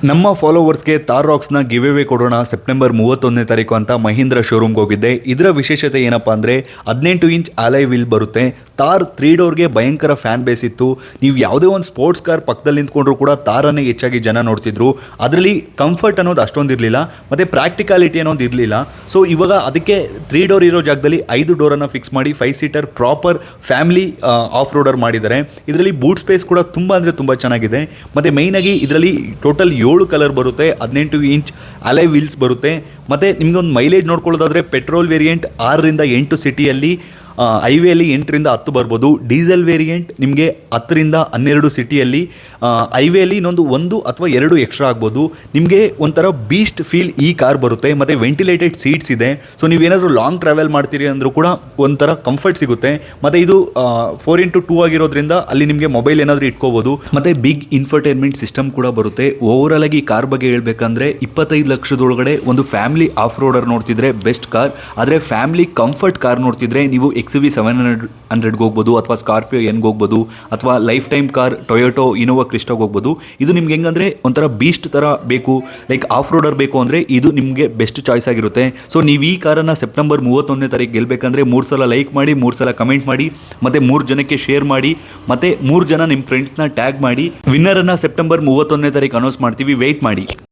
ನಮ್ಮ ಫಾಲೋವರ್ಸ್ಗೆ Thar ರಾಕ್ಸ್ನ give away ಕೊಡೋಣ September 31ನೇ ತಾರೀಕು ಅಂತ ಮಹೀಂದ್ರ ಶೋರೂಮ್ಗೆ ಹೋಗಿದ್ದೆ. ಇದರ ವಿಶೇಷತೆ ಏನಪ್ಪ ಅಂದರೆ 18 ಇಂಚ್ ಅಲಾಯ್ ವೀಲ್ ಬರುತ್ತೆ. ಥಾರ್ 3 ಡೋರ್ಗೆ ಭಯಂಕರ ಫ್ಯಾನ್ ಬೇಸ್ ಇತ್ತು. ನೀವು ಯಾವುದೇ ಒಂದು ಸ್ಪೋರ್ಟ್ಸ್ ಕಾರ್ ಪಕ್ಕದಲ್ಲಿ ನಿಂತ್ಕೊಂಡ್ರು ಕೂಡ ಥಾರನ್ನೇ ಹೆಚ್ಚಾಗಿ ಜನ ನೋಡ್ತಿದ್ರು. ಅದರಲ್ಲಿ ಕಂಫರ್ಟ್ ಅನ್ನೋದು ಅಷ್ಟೊಂದು ಇರಲಿಲ್ಲ ಮತ್ತು ಪ್ರಾಕ್ಟಿಕಾಲಿಟಿ ಅನ್ನೋದು ಇರಲಿಲ್ಲ. ಸೊ ಇವಾಗ ಅದಕ್ಕೆ 3 ಡೋರ್ ಇರೋ ಜಾಗದಲ್ಲಿ 5 ಡೋರನ್ನು ಫಿಕ್ಸ್ ಮಾಡಿ 5 ಸೀಟರ್ ಪ್ರಾಪರ್ ಫ್ಯಾಮಿಲಿ ಆಫ್ ರೋಡರ್ ಮಾಡಿದ್ದಾರೆ. ಇದರಲ್ಲಿ ಬೂಟ್ ಸ್ಪೇಸ್ ಕೂಡ ತುಂಬ ಅಂದರೆ ತುಂಬ ಚೆನ್ನಾಗಿದೆ. ಮತ್ತು ಮೈನಾಗಿ ಇದರಲ್ಲಿ ಟೋಟಲ್ 7 ಕಲರ್ ಬರುತ್ತೆ, 18 ಇಂಚ್ ಅಲೈ ವೀಲ್ಸ್ ಬರುತ್ತೆ. ಮತ್ತು ನಿಮಗೊಂದು ಮೈಲೇಜ್ ನೋಡ್ಕೊಳ್ಳೋದಾದರೆ ಪೆಟ್ರೋಲ್ ವೇರಿಯಂಟ್ 6ರಿಂದ 8 ಸಿಟಿಯಲ್ಲಿ, ಹೈವೇಲಿ 8ರಿಂದ 10 ಬರ್ಬೋದು. ಡೀಸೆಲ್ ವೇರಿಯಂಟ್ ನಿಮಗೆ 10ರಿಂದ 12 ಸಿಟಿಯಲ್ಲಿ, ಹೈವೇಲಿ ಇನ್ನೊಂದು 1 ಅಥವಾ 2 ಎಕ್ಸ್ಟ್ರಾ ಆಗ್ಬೋದು. ನಿಮಗೆ ಒಂಥರ ಬೀಸ್ಟ್ ಫೀಲ್ ಈ ಕಾರ್ ಬರುತ್ತೆ. ಮತ್ತು ವೆಂಟಿಲೇಟೆಡ್ ಸೀಟ್ಸ್ ಇದೆ. ಸೊ ನೀವೇನಾದರೂ ಲಾಂಗ್ ಟ್ರಾವೆಲ್ ಮಾಡ್ತೀರಿ ಅಂದರೂ ಕೂಡ ಒಂಥರ ಕಂಫರ್ಟ್ ಸಿಗುತ್ತೆ. ಮತ್ತು ಇದು 4x2 ಆಗಿರೋದ್ರಿಂದ ಅಲ್ಲಿ ನಿಮಗೆ ಮೊಬೈಲ್ ಏನಾದರೂ ಇಟ್ಕೋಬೋದು. ಮತ್ತು ಬಿಗ್ ಇನ್ಫರ್ಟೈನ್ಮೆಂಟ್ ಸಿಸ್ಟಮ್ ಕೂಡ ಬರುತ್ತೆ. ಓವರಾಲ್ ಆಗಿ ಈ ಕಾರ್ ಬಗ್ಗೆ ಹೇಳ್ಬೇಕಂದ್ರೆ 25 ಲಕ್ಷದೊಳಗಡೆ ಒಂದು ಫ್ಯಾಮಿಲಿ ಆಫ್ ರೋಡರ್ ನೋಡ್ತಿದ್ರೆ ಬೆಸ್ಟ್ ಕಾರ್. ಆದರೆ ಫ್ಯಾಮಿಲಿ ಕಂಫರ್ಟ್ ಕಾರ್ ನೋಡ್ತಿದ್ರೆ ನೀವು XUV 700 ಹೋಗ್ಬೋದು, ಅಥವಾ ಸ್ಕಾರ್ಪಿಯೋ ಎನ್ಗೆ ಹೋಗ್ಬೋದು, ಅಥವಾ life time car Toyota Innova ಕ್ರಿಸ್ಟಾಗೆ ಹೋಗ್ಬೋದು. ಇದು ನಿಮ್ಗೆ ಹೆಂಗಂದರೆ ಒಂಥರ ಬೀಸ್ಟ್ ಥರ ಬೇಕು, ಲೈಕ್ ಆಫ್ ರೋಡರ್ ಬೇಕು ಅಂದರೆ ಇದು ನಿಮಗೆ ಬೆಸ್ಟ್ ಚಾಯ್ಸ್ ಆಗಿರುತ್ತೆ. ಸೊ ನೀವು ಈ ಕಾರನ್ನು ಸೆಪ್ಟೆಂಬರ್ 31ನೇ ತಾರೀಕು ಗೆಲ್ಲಬೇಕಂದ್ರೆ 3 ಸಲ ಲೈಕ್ ಮಾಡಿ, 3 ಸಲ ಕಮೆಂಟ್ ಮಾಡಿ, ಮತ್ತು 3 ಜನಕ್ಕೆ ಶೇರ್ ಮಾಡಿ, ಮತ್ತು 3 ಜನ ನಿಮ್ಮ ಫ್ರೆಂಡ್ಸ್ನ ಟ್ಯಾಗ್ ಮಾಡಿ. ವಿನ್ನರನ್ನು ಸೆಪ್ಟೆಂಬರ್ 31ನೇ ತಾರೀಕು ಅನೌನ್ಸ್ ಮಾಡ್ತೀವಿ, ವೆಯ್ಟ್ ಮಾಡಿ.